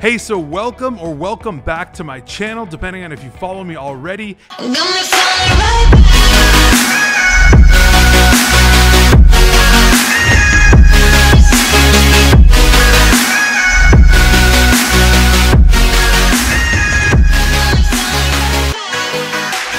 Hey, so welcome back to my channel, depending on if you follow me already.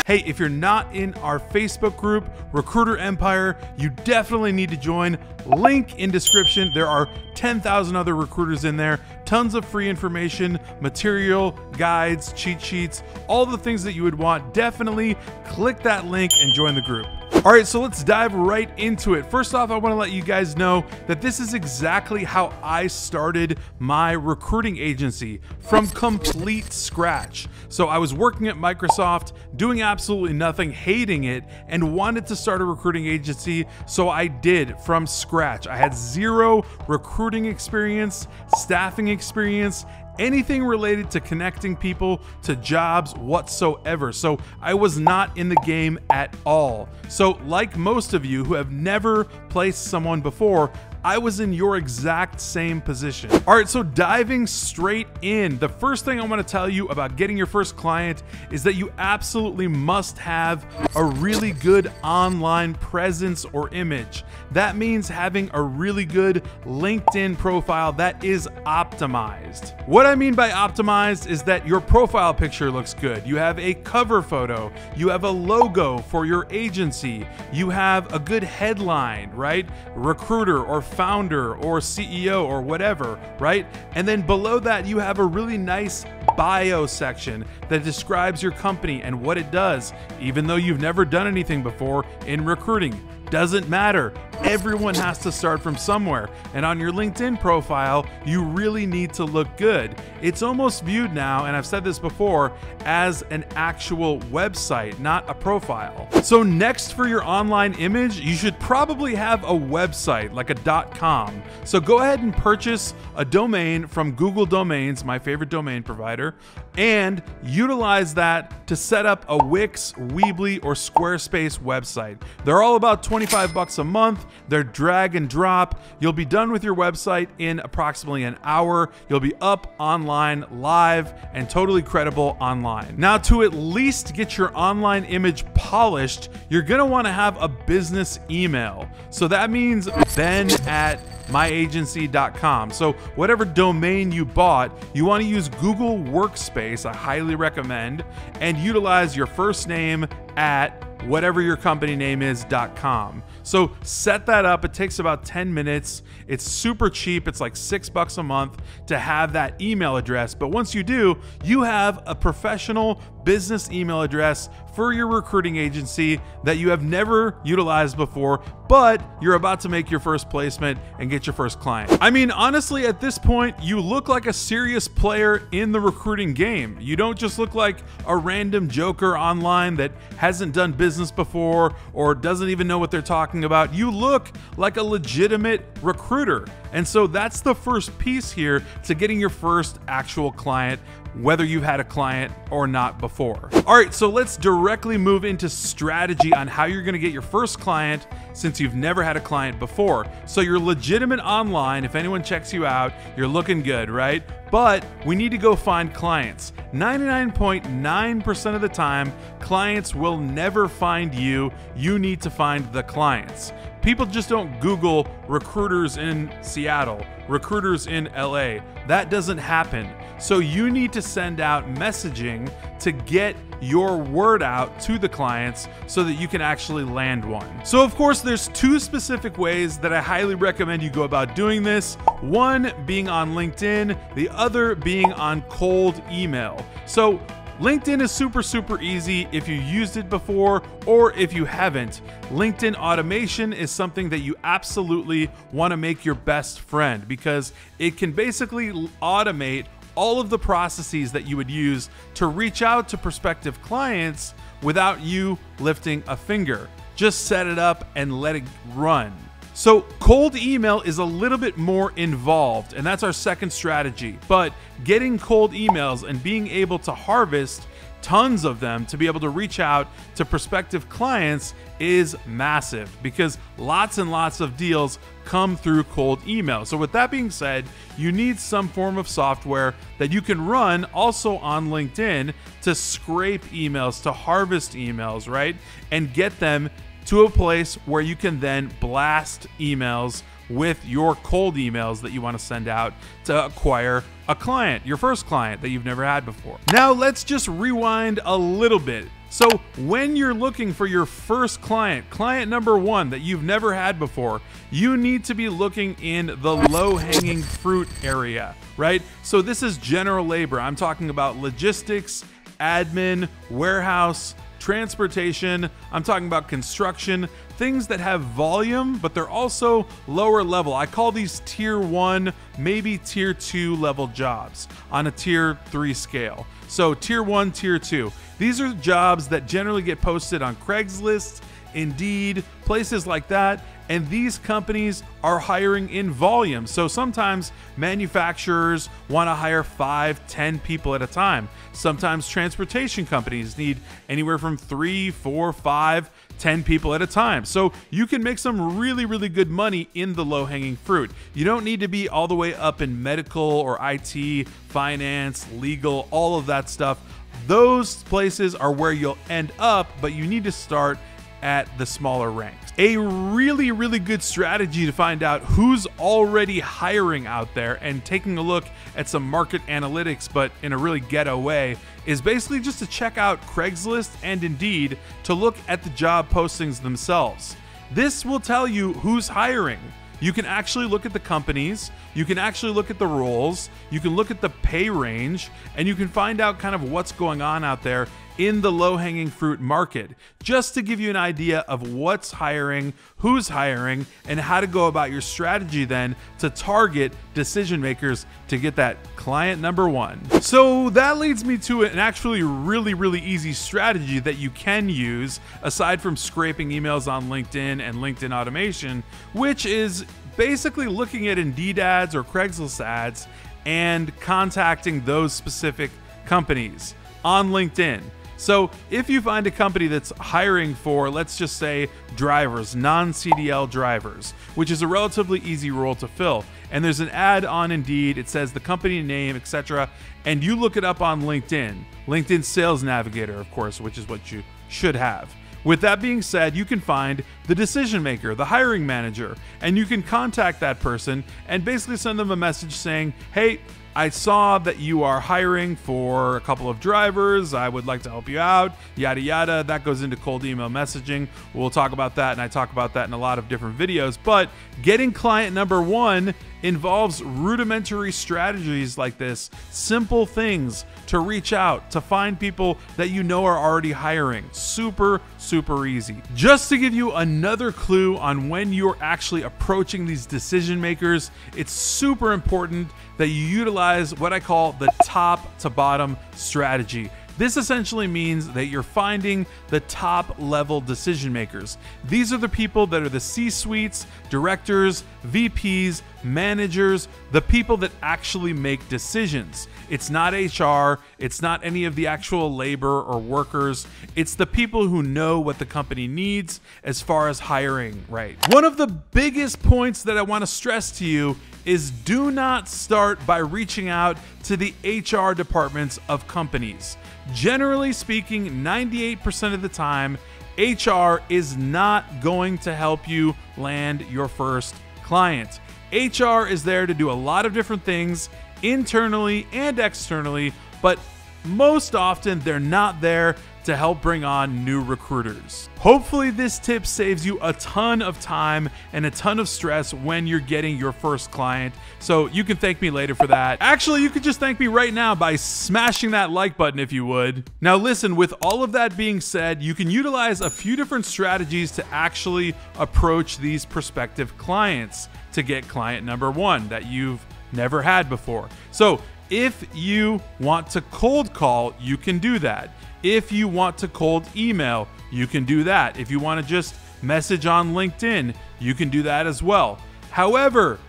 Hey, if you're not in our Facebook group, Recruiter Empire, you definitely need to join. Link in description. There are 10,000 other recruiters in there, tons of free information, material, guides, cheat sheets, all the things that you would want. Definitely click that link and join the group. All right, so let's dive right into it. First off, I want to let you guys know that this is exactly how I started my recruiting agency, from complete scratch. So I was working at Microsoft, doing absolutely nothing, hating it, and wanted to start a recruiting agency, so I did from scratch. I had zero recruiting experience, staffing experience, anything related to connecting people to jobs whatsoever. So I was not in the game at all. So like most of you who have never placed someone before, I was in your exact same position. All right, so diving straight in, the first thing I want to tell you about getting your first client is that you absolutely must have a really good online presence or image. That means having a really good LinkedIn profile that is optimized. What I mean by optimized is that your profile picture looks good. You have a cover photo, you have a logo for your agency, you have a good headline, right? Recruiter or founder or CEO or whatever, right? And then below that, you have a really nice bio section that describes your company and what it does, even though you've never done anything before in recruiting. Doesn't matter. Everyone has to start from somewhere. And on your LinkedIn profile, you really need to look good. It's almost viewed now, and I've said this before, as an actual website, not a profile. So next for your online image, you should probably have a website, like a .com. So go ahead and purchase a domain from Google Domains, my favorite domain provider, and utilize that to set up a Wix, Weebly, or Squarespace website. They're all about 25 bucks a month. They're drag and drop. You'll be done with your website in approximately an hour. You'll be up online, live, and totally credible online. Now, to at least get your online image polished, you're gonna wanna have a business email. So that means ben@myagency.com. So whatever domain you bought, you wanna use Google Workspace, I highly recommend, and utilize your first name at whatever your company name is.com. So set that up. It takes about 10 minutes. It's super cheap. It's like $6 a month to have that email address. But once you do, you have a professional business email address for your recruiting agency that you have never utilized before, but you're about to make your first placement and get your first client. I mean, honestly, at this point, you look like a serious player in the recruiting game. You don't just look like a random joker online that hasn't done business before or doesn't even know what they're talking about. You look like a legitimate recruiter. And so that's the first piece here to getting your first actual client, whether you've had a client or not before. All right, so let's directly move into strategy on how you're gonna get your first client since you've never had a client before. So you're legitimate online. If anyone checks you out, you're looking good, right? But we need to go find clients. 99.9% of the time, clients will never find you. You need to find the clients. People just don't Google recruiters in Seattle, recruiters in LA. That doesn't happen. So you need to send out messaging to get your word out to the clients so that you can actually land one. So of course, there's two specific ways that I highly recommend you go about doing this. One being on LinkedIn, the other being on cold email. So LinkedIn is super easy if you used it before, or if you haven't. LinkedIn automation is something that you absolutely want to make your best friend, because it can basically automate all of the processes that you would use to reach out to prospective clients without you lifting a finger. Just set it up and let it run. So cold email is a little bit more involved, and that's our second strategy. But getting cold emails and being able to harvest tons of them to be able to reach out to prospective clients is massive, because lots and lots of deals come through cold email. So with that being said, you need some form of software that you can run also on LinkedIn to scrape emails, to harvest emails, right? And get them to a place where you can then blast emails with your cold emails that you want to send out to acquire a client, your first client that you've never had before. Now let's just rewind a little bit. So when you're looking for your first client, client number one that you've never had before, you need to be looking in the low-hanging fruit area, right? So this is general labor. I'm talking about logistics, admin, warehouse, transportation. I'm talking about construction, things that have volume, but they're also lower level. I call these tier 1, maybe tier 2 level jobs on a tier 3 scale. So tier 1, tier 2. These are jobs that generally get posted on Craigslist, Indeed, places like that. And these companies are hiring in volume. So sometimes manufacturers want to hire 5, 10 people at a time. Sometimes transportation companies need anywhere from 3, 4, 5, 10 people at a time. So you can make some really, really good money in the low-hanging fruit. You don't need to be all the way up in medical or IT, finance, legal, all of that stuff. Those places are where you'll end up, but you need to start at the smaller ranks. A really, really good strategy to find out who's already hiring out there and taking a look at some market analytics, but in a really ghetto way, is basically just to check out Craigslist and Indeed to look at the job postings themselves. This will tell you who's hiring. You can actually look at the companies, you can actually look at the roles, you can look at the pay range, and you can find out kind of what's going on out there in the low-hanging fruit market, just to give you an idea of what's hiring, who's hiring, and how to go about your strategy then to target decision makers to get that client number one. So that leads me to an actually really, really easy strategy that you can use aside from scraping emails on LinkedIn and LinkedIn automation, which is basically looking at Indeed ads or Craigslist ads and contacting those specific companies on LinkedIn. So if you find a company that's hiring for, let's just say, drivers, non-CDL drivers, which is a relatively easy role to fill, and there's an ad on Indeed, it says the company name, etc., and you look it up on LinkedIn, LinkedIn Sales Navigator, of course, which is what you should have. With that being said, you can find the decision maker, the hiring manager, and you can contact that person and basically send them a message saying, hey, I saw that you are hiring for a couple of drivers. I would like to help you out, yada, yada. That goes into cold email messaging. We'll talk about that, and I talk about that in a lot of different videos. But getting client number one involves rudimentary strategies like this, simple things to reach out, to find people that you know are already hiring. Super, super easy. Just to give you another clue on when you're actually approaching these decision makers, it's super important that you utilize what I call the top to bottom strategy. This essentially means that you're finding the top level decision makers. These are the people that are the C-suites, directors, VPs, managers, the people that actually make decisions. It's not HR, it's not any of the actual labor or workers. It's the people who know what the company needs as far as hiring, right? One of the biggest points that I want to stress to you is do not start by reaching out to the HR departments of companies. Generally speaking, 98% of the time, HR is not going to help you land your first client. HR is there to do a lot of different things internally and externally, but most often they're not there to help bring on new recruiters. Hopefully this tip saves you a ton of time and a ton of stress when you're getting your first client. So you can thank me later for that. Actually, you could just thank me right now by smashing that like button if you would. Now listen, with all of that being said, you can utilize a few different strategies to actually approach these prospective clients to get client number one that you've never had before. So if you want to cold call, you can do that. If you want to cold email, you can do that. If you want to just message on LinkedIn, you can do that as well. However,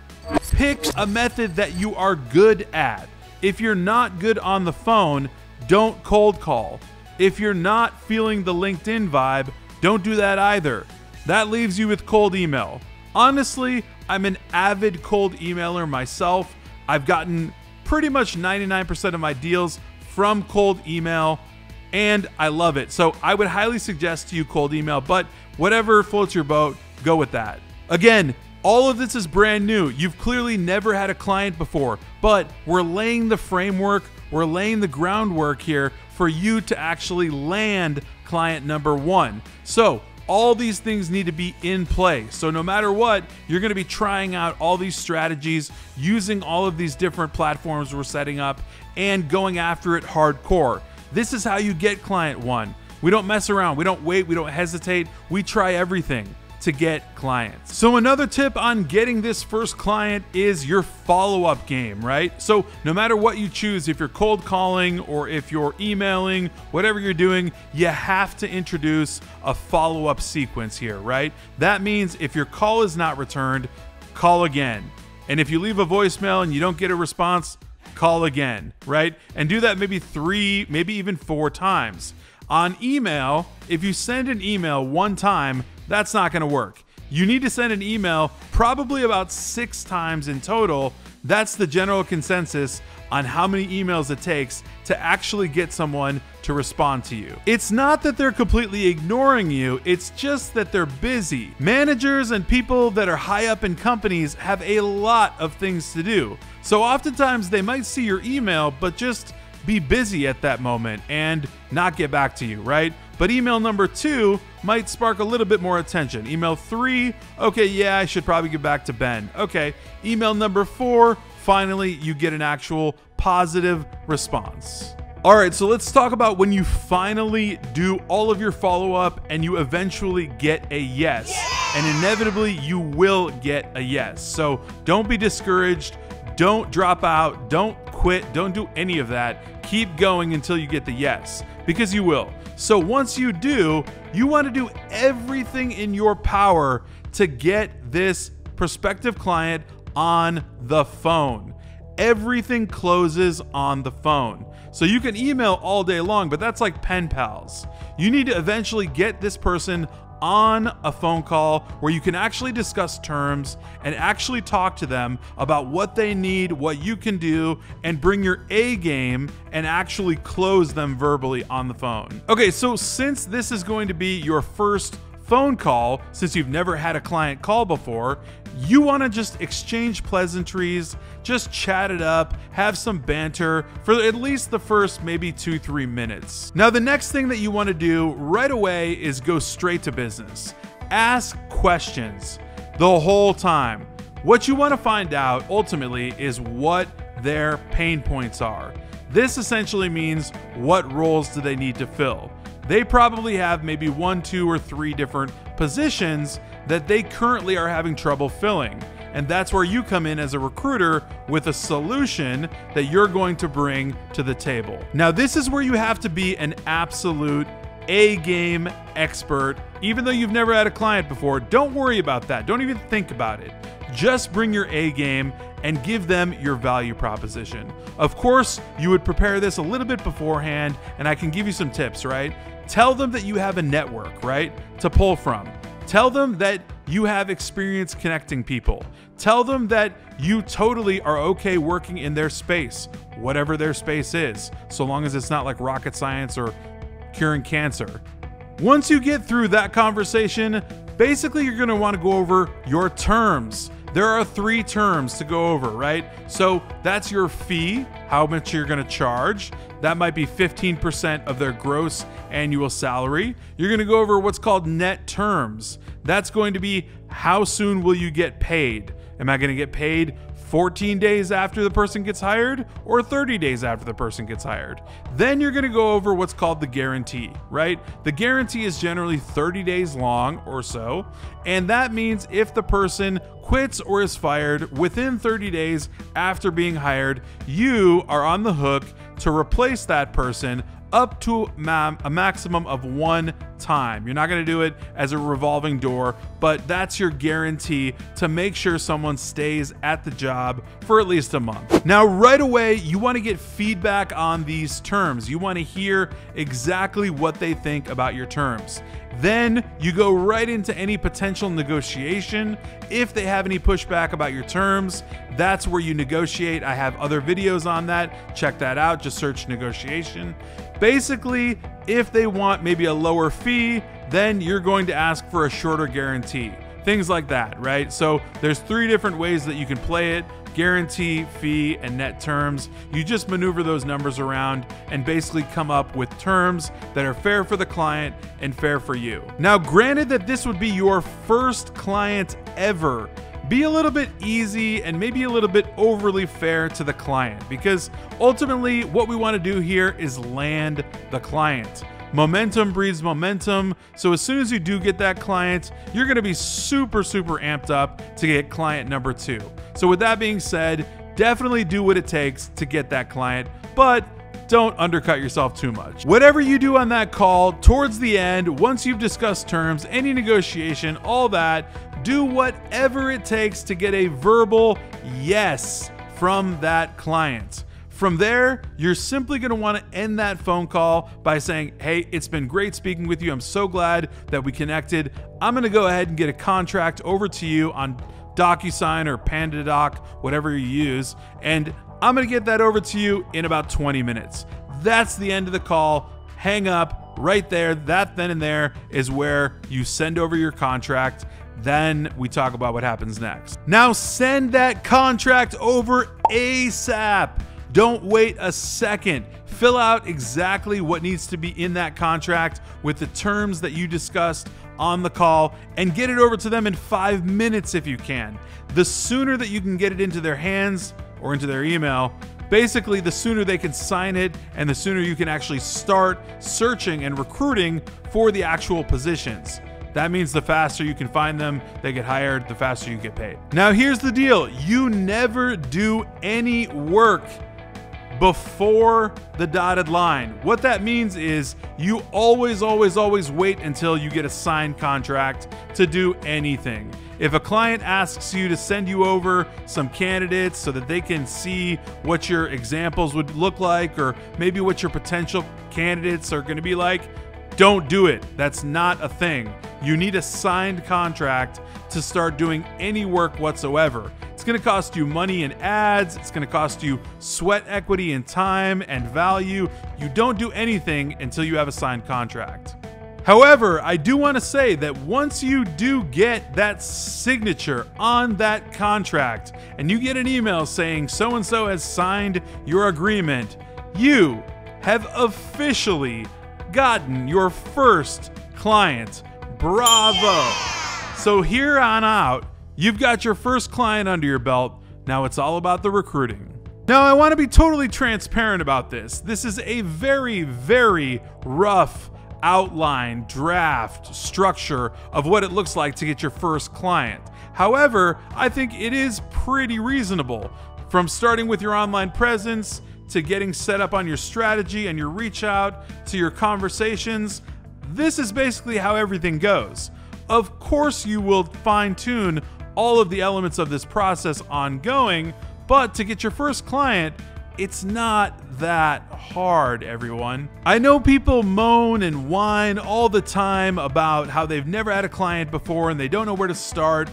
pick a method that you are good at. If you're not good on the phone, don't cold call. If you're not feeling the LinkedIn vibe, don't do that either. That leaves you with cold email. Honestly, I'm an avid cold emailer myself. I've gotten pretty much 99% of my deals from cold email, and I love it. So I would highly suggest to you cold email, but whatever floats your boat, go with that. Again, all of this is brand new. You've clearly never had a client before, but we're laying the framework, we're laying the groundwork here for you to actually land client number one. So all these things need to be in play. So no matter what, you're going to be trying out all these strategies, using all of these different platforms we're setting up, and going after it hardcore. This is how you get client one. We don't mess around. We don't wait. We don't hesitate. We try everything to get clients. So another tip on getting this first client is your follow-up game, right? So no matter what you choose, if you're cold calling or if you're emailing, whatever you're doing, you have to introduce a follow-up sequence here, right? That means if your call is not returned, call again. And if you leave a voicemail and you don't get a response, call again, right? And do that maybe 3, maybe even 4 times. On email, if you send an email one time, that's not going to work. You need to send an email probably about 6 times in total. That's the general consensus on how many emails it takes to actually get someone to respond to you. It's not that they're completely ignoring you, it's just that they're busy. Managers and people that are high up in companies have a lot of things to do. So oftentimes they might see your email, but just be busy at that moment and not get back to you, right? But email number 2 might spark a little bit more attention. Email 3, okay, yeah, I should probably get back to Ben. Okay, email number 4, finally you get an actual positive response. All right, so let's talk about when you finally do all of your follow-up and you eventually get a yes. And inevitably you will get a yes. So don't be discouraged. Don't drop out. Don't quit. Don't do any of that. Keep going until you get the yes, because you will. So once you do, you want to do everything in your power to get this prospective client on the phone. Everything closes on the phone. So you can email all day long, but that's like pen pals. You need to eventually get this person on a phone call where you can actually discuss terms and actually talk to them about what they need, what you can do, and bring your A game and actually close them verbally on the phone. Okay, so since this is going to be your first phone call, since you've never had a client call before, you want to just exchange pleasantries, just chat it up, have some banter for at least the first maybe 2-3 minutes. Now, the next thing that you want to do right away is go straight to business. Ask questions the whole time. What you want to find out ultimately is what their pain points are. This essentially means what roles do they need to fill. They probably have maybe 1, 2, or 3 different positions that they currently are having trouble filling. And that's where you come in as a recruiter with a solution that you're going to bring to the table. Now, this is where you have to be an absolute A-game expert. Even though you've never had a client before, don't worry about that. Don't even think about it. Just bring your A game and give them your value proposition. Of course, you would prepare this a little bit beforehand, and I can give you some tips, right? Tell them that you have a network, right, to pull from. Tell them that you have experience connecting people. Tell them that you totally are okay working in their space, whatever their space is, so long as it's not like rocket science or curing cancer. Once you get through that conversation, basically you're going to want to go over your terms. There are 3 terms to go over, right? So that's your fee, how much you're going to charge. That might be 15% of their gross annual salary. You're going to go over what's called net terms. That's going to be how soon will you get paid? Am I going to get paid 14 days after the person gets hired or 30 days after the person gets hired? Then you're going to go over what's called the guarantee, right? The guarantee is generally 30 days long or so. And that means if the person quits or is fired within 30 days after being hired, you are on the hook to replace that person up to a maximum of $1 time. You're not going to do it as a revolving door, but that's your guarantee to make sure someone stays at the job for at least a month. Now, right away, you want to get feedback on these terms. You want to hear exactly what they think about your terms. Then you go right into any potential negotiation. If they have any pushback about your terms, that's where you negotiate. I have other videos on that. Check that out. Just search negotiation. Basically, if they want maybe a lower fee, then you're going to ask for a shorter guarantee. Things like that, right? So there's 3 different ways that you can play it: guarantee, fee, and net terms. You just maneuver those numbers around and basically come up with terms that are fair for the client and fair for you. Now, granted that this would be your first client ever, be a little bit easy and maybe a little bit overly fair to the client, because ultimately what we want to do here is land the client. Momentum breeds momentum. So as soon as you do get that client, you're going to be super amped up to get client number 2. So with that being said, definitely do what it takes to get that client, but don't undercut yourself too much. Whatever you do on that call, towards the end, once you've discussed terms, any negotiation, all that, do whatever it takes to get a verbal yes from that client. From there, you're simply going to want to end that phone call by saying, hey, it's been great speaking with you. I'm so glad that we connected. I'm going to go ahead and get a contract over to you on DocuSign or PandaDoc, whatever you use, and I'm going to get that over to you in about 20 minutes. That's the end of the call. Hang up right there. That then and there is where you send over your contract. Then we talk about what happens next. Now send that contract over ASAP. Don't wait a second. Fill out exactly what needs to be in that contract with the terms that you discussed on the call and get it over to them in 5 minutes if you can. The sooner that you can get it into their hands or into their email, basically the sooner they can sign it and the sooner you can actually start searching and recruiting for the actual positions. That means the faster you can find them, they get hired, the faster you get paid. Now here's the deal. You never do any work before the dotted line. What that means is you always wait until you get a signed contract to do anything. If a client asks you to send you over some candidates so that they can see what your examples would look like, or maybe what your potential candidates are going to be like, don't do it. That's not a thing. You need a signed contract to start doing any work whatsoever. It's going to cost you money in ads. It's going to cost you sweat equity and time and value. You don't do anything until you have a signed contract. However, I do want to say that once you do get that signature on that contract and you get an email saying so-and-so has signed your agreement, you have officially gotten your first client. Bravo! So here on out, you've got your first client under your belt. Now it's all about the recruiting. Now I want to be totally transparent about this. This is a very rough outline, draft, structure of what it looks like to get your first client. However, I think it is pretty reasonable. From starting with your online presence, to getting set up on your strategy and your reach out, to your conversations, this is basically how everything goes. Of course, you will fine-tune all of the elements of this process ongoing, but to get your first client, it's not that hard, everyone. I know people moan and whine all the time about how they've never had a client before and they don't know where to start.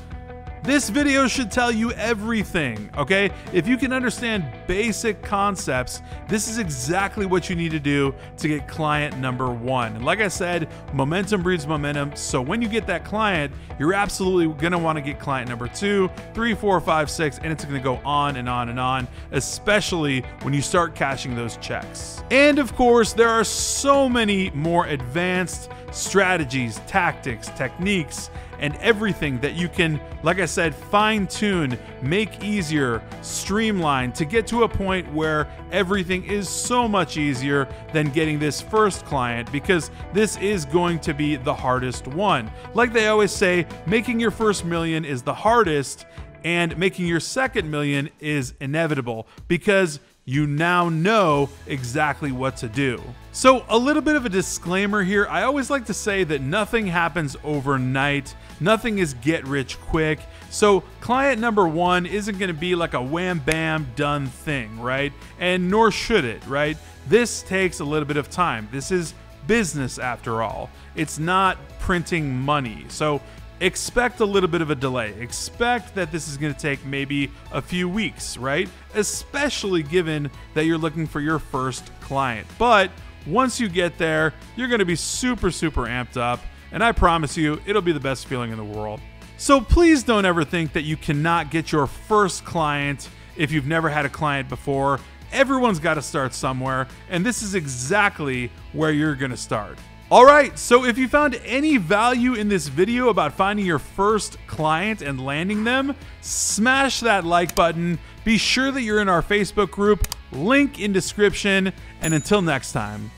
This video should tell you everything, okay? If you can understand basic concepts, this is exactly what you need to do to get client number 1. And like I said, momentum breeds momentum. So when you get that client, you're absolutely gonna wanna get client number 2, 3, 4, 5, 6, and it's gonna go on and on and on, especially when you start cashing those checks. And of course, there are so many more advanced strategies, tactics, techniques, and everything that you can, like I said, fine-tune, make easier, streamline to get to a point where everything is so much easier than getting this first client, because this is going to be the hardest one. Like they always say, making your first million is the hardest, and making your second million is inevitable, because you now know exactly what to do. So a little bit of a disclaimer here. I always like to say that nothing happens overnight. Nothing is get rich quick. So client number one isn't going to be like a wham bam done thing, right? And nor should it, right? This takes a little bit of time. This is business after all. It's not printing money. So expect a little bit of a delay. Expect that this is going to take maybe a few weeks, right? Especially given that you're looking for your first client. But once you get there, you're going to be super, super amped up. And I promise you, it'll be the best feeling in the world. So please don't ever think that you cannot get your first client if you've never had a client before. Everyone's got to start somewhere, and this is exactly where you're going to start. All right, so if you found any value in this video about finding your first client and landing them, smash that like button. Be sure that you're in our Facebook group, link in description, and until next time.